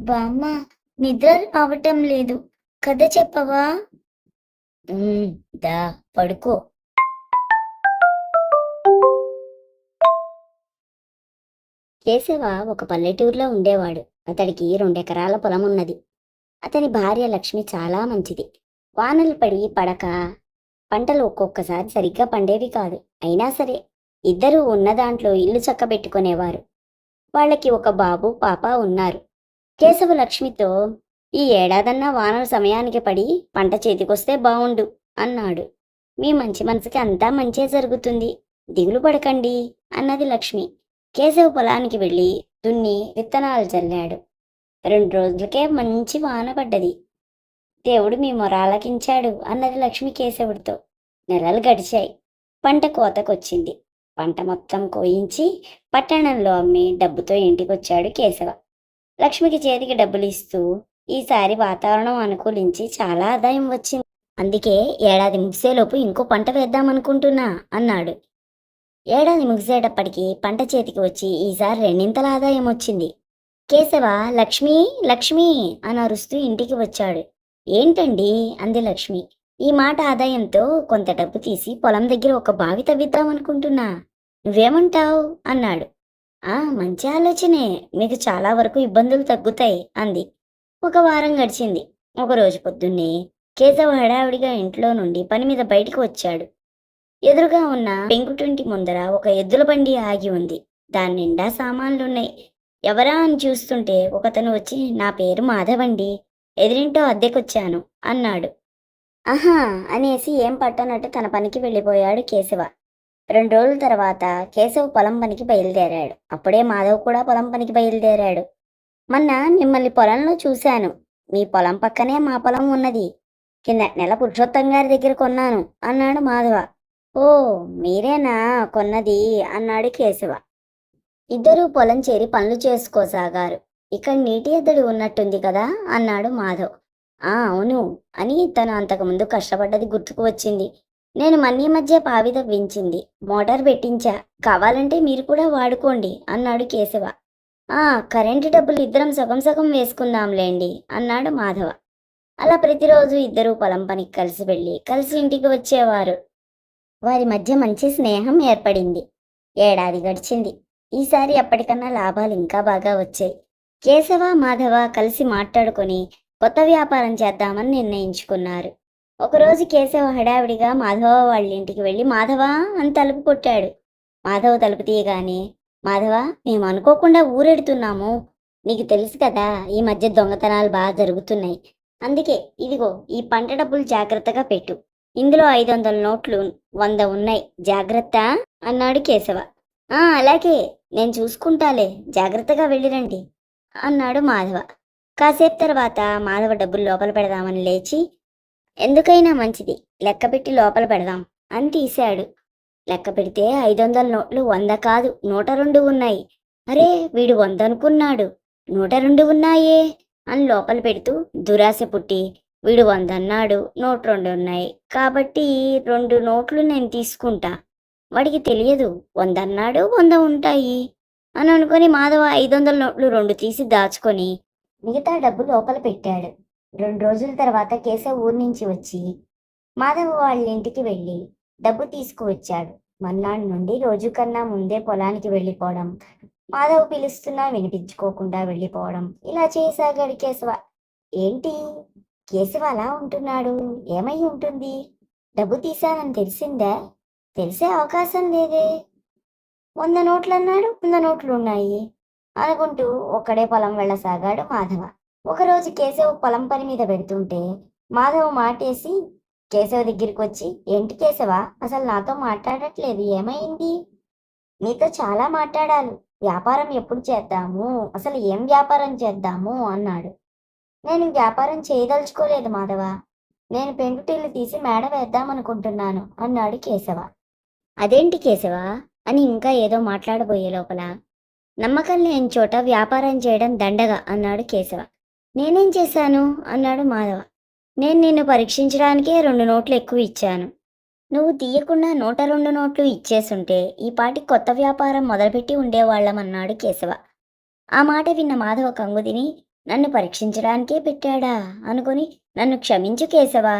బామ్మ, నిద్ర రావటం లేదు. కథ చెప్పవా? ఉమ్, దా పడుకో. కేశవ ఒక పల్లెటూరులో ఉండేవాడు. అతడికి 2 ఎకరాల పొలం ఉన్నది. అతని భార్య లక్ష్మి చాలా మంచిది. వానలు పడి పడక పంటలు ఒక్కొక్కసారి సరిగ్గా పండేవి కాదు. అయినా సరే ఇద్దరూ ఉన్న దాంట్లో ఇల్లు చక్కబెట్టుకునేవారు. వాళ్ళకి ఒక బాబు పాప ఉన్నారు. కేశవ లక్ష్మితో, ఈ ఏడాదన్నా వానలు సమయానికి పడి పంట చేతికొస్తే బావుండు అన్నాడు. మీ మంచి మనసుకి అంతా మంచే జరుగుతుంది, దిగులు పడకండి అన్నది లక్ష్మి. కేశవ పొలానికి వెళ్ళి దున్ని విత్తనాలు చల్లాడు. 2 రోజులకే మంచి వాన పడ్డది. దేవుడు మీ మొరాలకించాడు అన్నది లక్ష్మి కేశవుడితో. నెలలు గడిచాయి. పంట కోతకొచ్చింది. పంట మొత్తం కోయించి పట్టణంలో అమ్మి డబ్బుతో ఇంటికొచ్చాడు కేశవ. లక్ష్మికి చేతికి డబ్బులు ఇస్తూ, ఈసారి వాతావరణం అనుకూలించి చాలా ఆదాయం వచ్చింది. అందుకే ఏడాది ముగిసేలోపు ఇంకో పంట వేద్దామనుకుంటున్నా అన్నాడు. ఏడాది ముగిసేటప్పటికి పంట చేతికి వచ్చి ఈసారి 2 ఇంతల ఆదాయం వచ్చింది. కేశవ లక్ష్మి లక్ష్మి అని అరుస్తూ ఇంటికి వచ్చాడు. ఏంటండి అంది లక్ష్మి. ఈ మాట ఆదాయంతో కొంత డబ్బు తీసి పొలం దగ్గర ఒక బావి తవ్విద్దామనుకుంటున్నా. నువ్వేమంటావు అన్నాడు. మంచి ఆలోచనే, మీకు చాలా వరకు ఇబ్బందులు తగ్గుతాయి అంది. ఒక వారం గడిచింది. ఒకరోజు పొద్దున్నే కేశవ హడావిడిగా ఇంట్లో నుండి పని మీద బయటికి వచ్చాడు. ఎదురుగా ఉన్న పెంకుటింటి ముందర ఒక ఎద్దుల బండి ఆగి ఉంది. దాని నిండా సామాన్లున్నాయి. ఎవరా అని చూస్తుంటే ఒకతను వచ్చి, నా పేరు మాధవండి, ఎదిరింటో అద్దెకొచ్చాను అన్నాడు. ఆహా అనేసి ఏం పట్టనట్టు తన పనికి వెళ్ళిపోయాడు కేశవ. 2 రోజుల తర్వాత కేశవ్ పొలం పనికి బయలుదేరాడు. అప్పుడే మాధవ్ కూడా పొలం పనికి బయలుదేరాడు. మొన్న మిమ్మల్ని పొలంలో చూశాను. మీ పొలం పక్కనే మా పొలం ఉన్నది. కిందటి నెల పురుషోత్తం గారి దగ్గర కొన్నాను అన్నాడు మాధవ. ఓ, మీరేనా కొన్నది అన్నాడు కేశవ. ఇద్దరూ పొలం చేరి పనులు చేసుకోసాగారు. ఇక్కడ నీటి ఎద్దడి ఉన్నట్టుంది కదా అన్నాడు మాధవ్. అవును అని తను అంతకుముందు కష్టపడ్డది గుర్తుకు వచ్చింది. నేను మన్నీ మధ్య బావి తవ్వించింది, మోటార్ పెట్టించా, కావాలంటే మీరు కూడా వాడుకోండి అన్నాడు కేశవ. కరెంటు డబ్బులు ఇద్దరం సగం సగం వేసుకుందాంలేండి అన్నాడు మాధవ. అలా ప్రతిరోజు ఇద్దరూ పొలం పనికి కలిసి వెళ్ళి కలిసి ఇంటికి వచ్చేవారు. వారి మధ్య మంచి స్నేహం ఏర్పడింది. ఏడాది గడిచింది. ఈసారి ఎప్పటికన్నా లాభాలు ఇంకా బాగా వచ్చాయి. కేశవ మాధవ కలిసి మాట్లాడుకొని కొత్త వ్యాపారం చేద్దామని నిర్ణయించుకున్నారు. ఒకరోజు కేశవ హడావిడిగా మాధవ వాళ్ళ ఇంటికి వెళ్ళి మాధవ అని తలుపు కొట్టాడు. మాధవ తలుపు తీయగానే, మాధవ, మేము అనుకోకుండా ఊరెడుతున్నాము. నీకు తెలుసు కదా, ఈ మధ్య దొంగతనాలు బాగా జరుగుతున్నాయి. అందుకే ఇదిగో ఈ పంట డబ్బులు జాగ్రత్తగా పెట్టు. ఇందులో 500 నోట్లు 100 ఉన్నాయి, జాగ్రత్త అన్నాడు కేశవ. అలాగే, నేను చూసుకుంటాలే, జాగ్రత్తగా వెళ్ళిరండి అన్నాడు మాధవ. కాసేపు తర్వాత మాధవ డబ్బులు లోపల పెడదామని లేచి, ఎందుకైనా మంచిది, లెక్కపెట్టి లోపల పెడదాం అని తీశాడు. లెక్క పెడితే 500 నోట్లు 100 కాదు, 102 ఉన్నాయి. అరే, వీడు 100 అనుకున్నాడు, 102 ఉన్నాయే అని లోపల పెడుతూ దురాశ పుట్టి, వీడు 100 అన్నాడు, 102 ఉన్నాయి కాబట్టి 2 నోట్లు నేను తీసుకుంటా. వాడికి తెలియదు 100 అన్నాడు, 100 ఉంటాయి అని అనుకుని మాధవ 500 నోట్లు 2 తీసి దాచుకొని మిగతా డబ్బు లోపల పెట్టాడు. 2 రోజుల తర్వాత కేశవ్ ఊరి నుంచి వచ్చి మాధవ్ వాళ్ళ ఇంటికి వెళ్ళి డబ్బు తీసుకువచ్చాడు. మర్నాడు నుండి రోజు కన్నా ముందే పొలానికి వెళ్ళిపోవడం, మాధవ్ పిలుస్తున్నా వినిపించుకోకుండా వెళ్ళిపోవడం, ఇలా చేయసాగాడు కేశవ. ఏంటి, కేశవ అలా ఉంటున్నాడు? ఏమై ఉంటుంది? డబ్బు తీశానని తెలిసిందా? తెలిసే అవకాశం లేదే. 100 నోట్లు అన్నాడు, 100 నోట్లు ఉన్నాయి అనుకుంటూ ఒక్కడే పొలం వెళ్ళసాగాడు మాధవ. ఒకరోజు కేశవ్ పొలం పని మీద పెడుతుంటే మాధవ్ మాటేసి కేశవ దగ్గరికి వచ్చి, ఏంటి కేశవ, అసలు నాతో మాట్లాడట్లేదు, ఏమైంది? నీతో చాలా మాట్లాడాలి, వ్యాపారం ఎప్పుడు చేద్దాము, అసలు ఏం వ్యాపారం చేద్దాము అన్నాడు. నేను వ్యాపారం చేయదలుచుకోలేదు మాధవ, నేను పెంకుటిల్లు తీసి మేడ వేద్దామనుకుంటున్నాను అన్నాడు కేశవ. అదేంటి కేశవ అని ఇంకా ఏదో మాట్లాడబోయే లోపల, నమ్మకం లేని చోట వ్యాపారం చేయడం దండగా అన్నాడు కేశవ. నేనేం చేశాను అన్నాడు మాధవ. నేను నిన్ను పరీక్షించడానికే 2 నోట్లు ఎక్కువ ఇచ్చాను. నువ్వు తీయకుండా 102 నోట్లు ఇచ్చేసుంటే ఈ పాటి కొత్త వ్యాపారం మొదలుపెట్టి ఉండేవాళ్ళం అన్నాడు కేశవ. ఆ మాట విన్న మాధవ కంగుదిని, నన్ను పరీక్షించడానికే పెట్టాడా అనుకుని నన్ను క్షమించు కేశవా.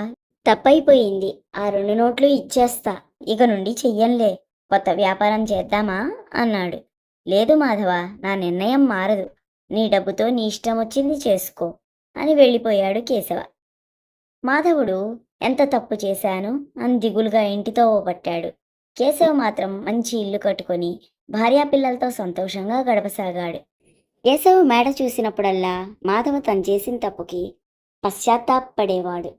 తప్పైపోయింది. ఆ 2 నోట్లు ఇచ్చేస్తా. ఇక నుండి చెయ్యంలే. కొత్త వ్యాపారం చేద్దామా అన్నాడు. లేదు మాధవ, నా నిర్ణయం మారదు. నీ డబ్బుతో నీ ఇష్టం వచ్చింది చేసుకో అని వెళ్ళిపోయాడు కేశవ. మాధవుడు ఎంత తప్పు చేశాను అని దిగులుగా ఇంటితో పట్టాడు. కేశవ మాత్రం మంచి ఇల్లు కట్టుకొని భార్యాపిల్లలతో సంతోషంగా గడపసాగాడు. కేశవ మేడ చూసినప్పుడల్లా మాధవ తను చేసిన తప్పుకి పశ్చాత్తాపపడేవాడు.